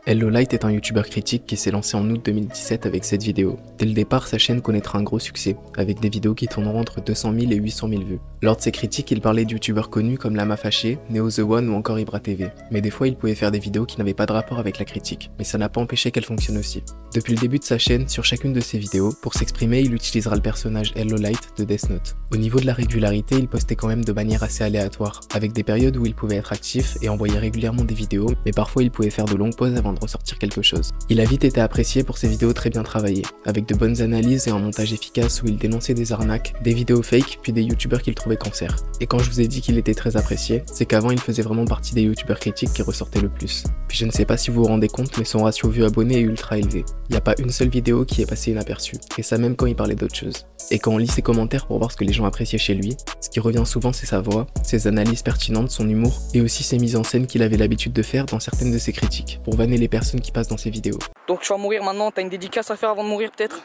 Hello Light est un youtubeur critique qui s'est lancé en août 2017 avec cette vidéo. Dès le départ, sa chaîne connaîtra un gros succès, avec des vidéos qui tourneront entre 200 000 et 800 000 vues. Lors de ses critiques, il parlait de youtubeurs connus comme Lama Fâché, Neo The One ou encore Ibra TV. Mais des fois, il pouvait faire des vidéos qui n'avaient pas de rapport avec la critique, mais ça n'a pas empêché qu'elle fonctionne aussi. Depuis le début de sa chaîne, sur chacune de ses vidéos, pour s'exprimer, il utilisera le personnage Hello Light de Death Note. Au niveau de la régularité, il postait quand même de manière assez aléatoire, avec des périodes où il pouvait être actif et envoyer régulièrement des vidéos, mais parfois il pouvait faire de longues pauses avant de ressortir quelque chose. Il a vite été apprécié pour ses vidéos très bien travaillées, avec de bonnes analyses et un montage efficace où il dénonçait des arnaques, des vidéos fake, puis des youtubeurs qu'il trouvait cancer. Et quand je vous ai dit qu'il était très apprécié, c'est qu'avant il faisait vraiment partie des youtubeurs critiques qui ressortaient le plus. Puis je ne sais pas si vous vous rendez compte, mais son ratio vues-abonnés est ultra élevé. Il n'y a pas une seule vidéo qui est passée inaperçue, et ça même quand il parlait d'autres choses. Et quand on lit ses commentaires pour voir ce que les gens appréciaient chez lui, ce qui revient souvent c'est sa voix, ses analyses pertinentes, son humour, et aussi ses mises en scène qu'il avait l'habitude de faire dans certaines de ses critiques, pour vanner les personnes qui passent dans ses vidéos. Donc tu vas mourir maintenant, t'as une dédicace à faire avant de mourir peut-être?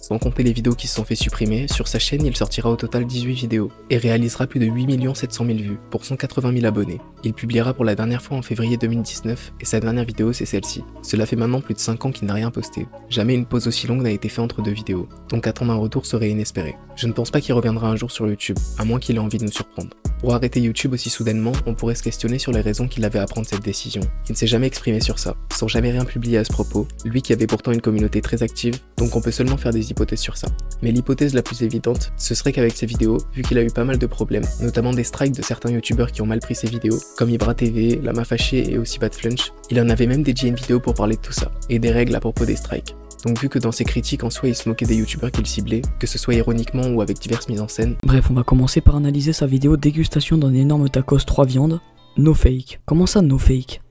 Sans compter les vidéos qui se sont fait supprimer, sur sa chaîne il sortira au total 18 vidéos, et réalisera plus de 8 700 000 vues, pour 180 000 abonnés. Il publiera pour la dernière fois en février 2019, et sa dernière vidéo c'est celle-ci. Cela fait maintenant plus de 5 ans qu'il n'a rien posté. Jamais une pause aussi longue n'a été faite entre deux vidéos, donc attendre un retour serait inespéré. Je ne pense pas qu'il reviendra un jour sur YouTube, à moins qu'il ait envie de nous surprendre. Pour arrêter YouTube aussi soudainement, on pourrait se questionner sur les raisons qu'il avait à prendre cette décision. Il ne s'est jamais exprimé sur ça, sans jamais rien publier à ce propos, lui qui avait pourtant une communauté très active, donc on peut seulement faire des hypothèses sur ça. Mais l'hypothèse la plus évidente, ce serait qu'avec ses vidéos, vu qu'il a eu pas mal de problèmes, notamment des strikes de certains youtubeurs qui ont mal pris ses vidéos, comme Ibra TV, Lama Fâché et aussi Bad Flunch, il en avait même dédié une vidéo pour parler de tout ça, et des règles à propos des strikes. Donc vu que dans ses critiques en soi il se moquait des youtubeurs qu'il ciblait, que ce soit ironiquement ou avec diverses mises en scène. Bref, on va commencer par analyser sa vidéo dégustation d'un énorme tacos 3 viandes. No fake. Comment ça no fake?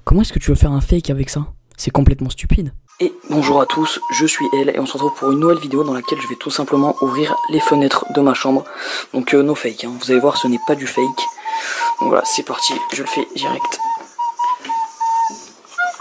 Comment est-ce que tu veux faire un fake avec ça? C'est complètement stupide. Et bonjour à tous, je suis Elle et on se retrouve pour une nouvelle vidéo dans laquelle je vais tout simplement ouvrir les fenêtres de ma chambre. Donc no fake, hein. Vous allez voir ce n'est pas du fake. Donc voilà, c'est parti, je le fais direct.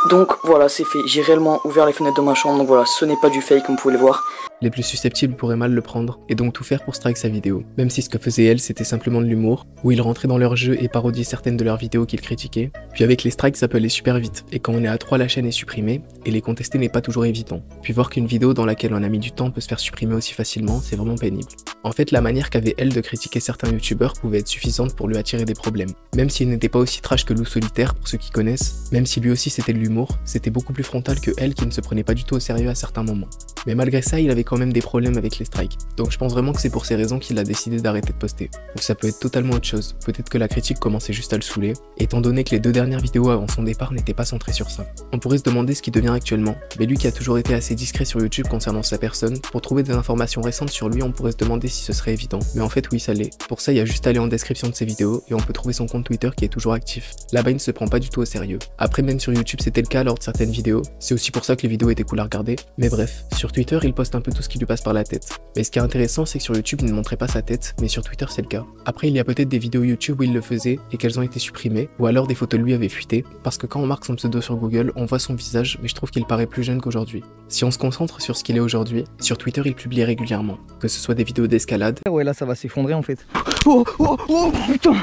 Donc voilà, c'est fait, j'ai réellement ouvert les fenêtres de ma chambre, donc voilà, ce n'est pas du fake comme vous pouvez le voir. Les plus susceptibles pourraient mal le prendre, et donc tout faire pour strike sa vidéo. Même si ce que faisait elle c'était simplement de l'humour, où il rentrait dans leur jeu et parodiait certaines de leurs vidéos qu'il critiquait. Puis avec les strikes ça peut aller super vite, et quand on est à 3 la chaîne est supprimée, et les contester n'est pas toujours évident. Puis voir qu'une vidéo dans laquelle on a mis du temps peut se faire supprimer aussi facilement, c'est vraiment pénible. En fait la manière qu'avait elle de critiquer certains youtubeurs pouvait être suffisante pour lui attirer des problèmes. Même s'il n'était pas aussi trash que Loup Solitaire pour ceux qui connaissent, même si lui aussi c'était de l'humour, c'était beaucoup plus frontal que elle qui ne se prenait pas du tout au sérieux à certains moments. Mais malgré ça il avait quand même des problèmes avec les strikes. Donc je pense vraiment que c'est pour ces raisons qu'il a décidé d'arrêter de poster. Donc ça peut être totalement autre chose. Peut-être que la critique commençait juste à le saouler, étant donné que les 2 dernières vidéos avant son départ n'étaient pas centrées sur ça. On pourrait se demander ce qu'il devient actuellement, mais lui qui a toujours été assez discret sur YouTube concernant sa personne, pour trouver des informations récentes sur lui on pourrait se demander si ce serait évident. Mais en fait oui ça l'est. Pour ça il y a juste à aller en description de ses vidéos et on peut trouver son compte Twitter qui est toujours actif. Là-bas il ne se prend pas du tout au sérieux. Après même sur YouTube c'était le cas lors de certaines vidéos, c'est aussi pour ça que les vidéos étaient cool à regarder. Mais bref, sur Twitter il poste un peu tout ce qui lui passe par la tête. Mais ce qui est intéressant c'est que sur YouTube il ne montrait pas sa tête, mais sur Twitter c'est le cas. Après il y a peut-être des vidéos YouTube où il le faisait et qu'elles ont été supprimées, ou alors des photos de lui avaient fuité, parce que quand on marque son pseudo sur Google on voit son visage, mais je trouve qu'il paraît plus jeune qu'aujourd'hui. Si on se concentre sur ce qu'il est aujourd'hui, sur Twitter il publie régulièrement, que ce soit des vidéos d'escalade. Ouais là ça va s'effondrer en fait. Oh oh oh putain.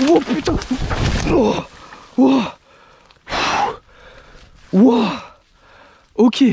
Oh putain. Oh oh. Wow. Ok.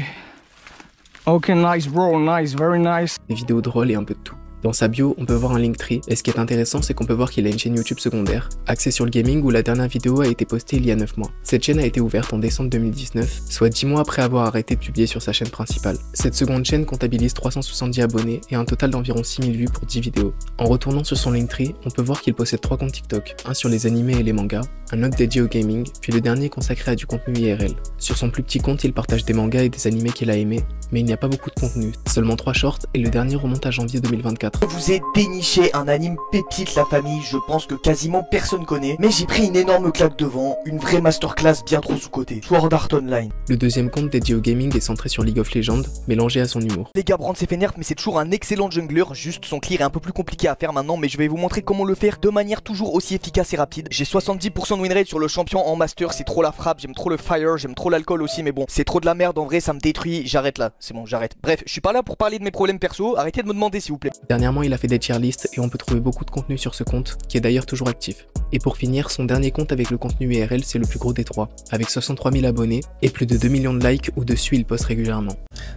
Ok, nice bro, nice, very nice. Des vidéos drôles et un peu de tout. Dans sa bio, on peut voir un Linktree, et ce qui est intéressant, c'est qu'on peut voir qu'il a une chaîne YouTube secondaire, axée sur le gaming où la dernière vidéo a été postée il y a 9 mois. Cette chaîne a été ouverte en décembre 2019, soit 10 mois après avoir arrêté de publier sur sa chaîne principale. Cette seconde chaîne comptabilise 370 abonnés et un total d'environ 6000 vues pour 10 vidéos. En retournant sur son Linktree, on peut voir qu'il possède 3 comptes TikTok, un sur les animés et les mangas, un autre dédié au gaming, puis le dernier consacré à du contenu IRL. Sur son plus petit compte, il partage des mangas et des animés qu'il a aimés, mais il n'y a pas beaucoup de contenu, seulement 3 shorts et le dernier remonte à janvier 2024. Je vous ai déniché un anime pépite la famille, je pense que quasiment personne connaît, mais j'ai pris une énorme claque devant, une vraie masterclass bien trop sous-côté, Sword Art Online. Le deuxième compte dédié au gaming est centré sur League of Legends, mélangé à son humour. Les gars, Brand s'est fait nerf, mais c'est toujours un excellent jungler, juste son clear est un peu plus compliqué à faire maintenant, mais je vais vous montrer comment le faire de manière toujours aussi efficace et rapide. J'ai 70% de winrate sur le champion en master, c'est trop la frappe, j'aime trop le fire, j'aime trop l'alcool aussi, mais bon, c'est trop de la merde, en vrai ça me détruit, j'arrête là, c'est bon, j'arrête. Bref, je suis pas là pour parler de mes problèmes perso, arrêtez de me demander s'il vous plaît. Dernièrement, il a fait des tier lists et on peut trouver beaucoup de contenu sur ce compte, qui est d'ailleurs toujours actif. Et pour finir, son dernier compte avec le contenu IRL, c'est le plus gros des trois, avec 63 000 abonnés et plus de 2 millions de likes où dessus il poste régulièrement.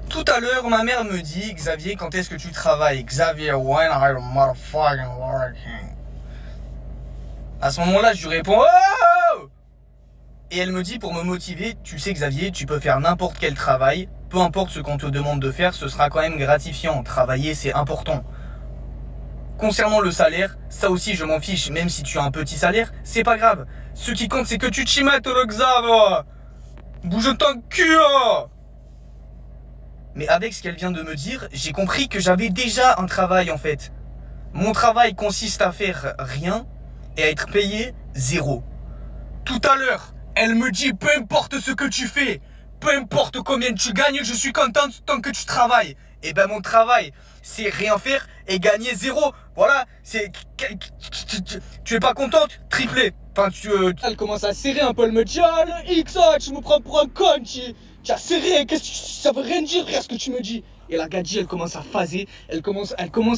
Tout à l'heure, ma mère me dit, Xavier, quand est-ce que tu travailles? Xavier, when are you motherfucking working? À ce moment-là, je lui réponds, oh! Et elle me dit, pour me motiver, tu sais Xavier, tu peux faire n'importe quel travail, peu importe ce qu'on te demande de faire, ce sera quand même gratifiant. Travailler, c'est important. Concernant le salaire, ça aussi je m'en fiche, même si tu as un petit salaire, c'est pas grave. Ce qui compte, c'est que tu t'y mettes, le Xav. Bouge ton cul. Mais avec ce qu'elle vient de me dire, j'ai compris que j'avais déjà un travail en fait. Mon travail consiste à faire rien et à être payé 0. Tout à l'heure, elle me dit, peu importe ce que tu fais, peu importe combien tu gagnes, je suis content tant que tu travailles. Et ben mon travail, c'est rien faire et gagner 0. Voilà, c'est... Tu es pas contente? Triplé. Enfin, elle commence à serrer un peu, elle me dit, ah le X, tu me prends pour un con, tu as serré, ça veut rien dire, frère, ce que tu me dis. Et la gadji, elle commence à phaser, elle commence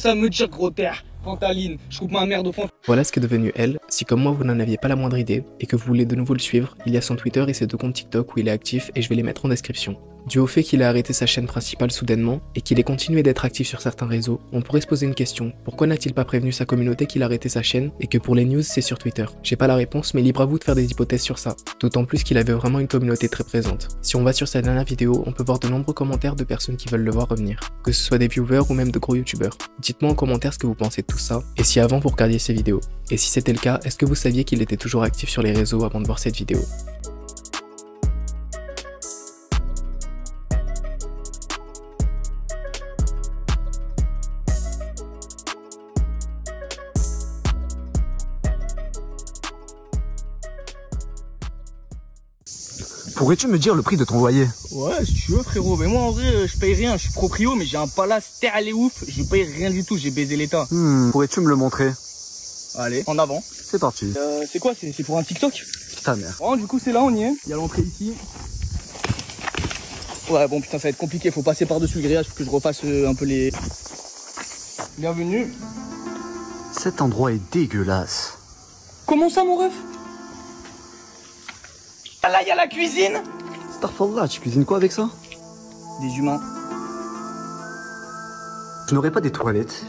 à me dire, gros terre, Pantaline, je coupe ma merde au fond. Voilà ce qu'est devenu elle. Si comme moi vous n'en aviez pas la moindre idée et que vous voulez de nouveau le suivre, il y a son Twitter et ses 2 comptes TikTok où il est actif et je vais les mettre en description. Dû au fait qu'il a arrêté sa chaîne principale soudainement et qu'il ait continué d'être actif sur certains réseaux, on pourrait se poser une question. Pourquoi n'a-t-il pas prévenu sa communauté qu'il a arrêté sa chaîne et que pour les news c'est sur Twitter? J'ai pas la réponse mais libre à vous de faire des hypothèses sur ça. D'autant plus qu'il avait vraiment une communauté très présente. Si on va sur sa dernière vidéo, on peut voir de nombreux commentaires de personnes qui veulent le voir revenir. Que ce soit des viewers ou même de gros youtubeurs. Dites-moi en commentaire ce que vous pensez de tout ça et si avant vous regardiez ces vidéos. Et si c'était le cas, est-ce que vous saviez qu'il était toujours actif sur les réseaux avant de voir cette vidéo? Pourrais-tu me dire le prix de ton loyer? Ouais, si tu veux, frérot. Mais moi, en vrai, je paye rien. Je suis proprio, mais j'ai un palace terre les ouf. Je paye rien du tout. J'ai baisé l'état. Pourrais-tu me le montrer? Allez, en avant. C'est parti. C'est quoi? C'est pour un TikTok? Ta mère. Bon, du coup, c'est là, on y est. Il y a l'entrée ici. Ouais, bon, putain, ça va être compliqué. Faut passer par-dessus le grillage pour que je refasse un peu les... Bienvenue. Cet endroit est dégueulasse. Comment ça, mon ref? Ah là, il y a la cuisine. Starfallah, tu cuisines quoi avec ça? Des humains. Tu n'aurais pas des toilettes?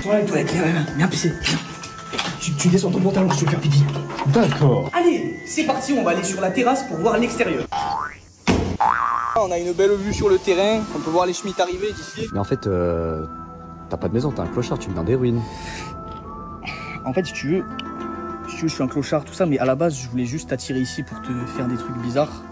Voilà les toilettes, viens pisser. Tu descends ton pantalon si tu veux faire pipi. D'accord. Allez, c'est parti, on va aller sur la terrasse pour voir l'extérieur. On a une belle vue sur le terrain, on peut voir les Schmitt arriver d'ici. Mais en fait, t'as pas de maison, t'as un clochard, tu vis dans des ruines. En fait, si tu veux, je suis un clochard, tout ça, mais à la base, je voulais juste t'attirer ici pour te faire des trucs bizarres.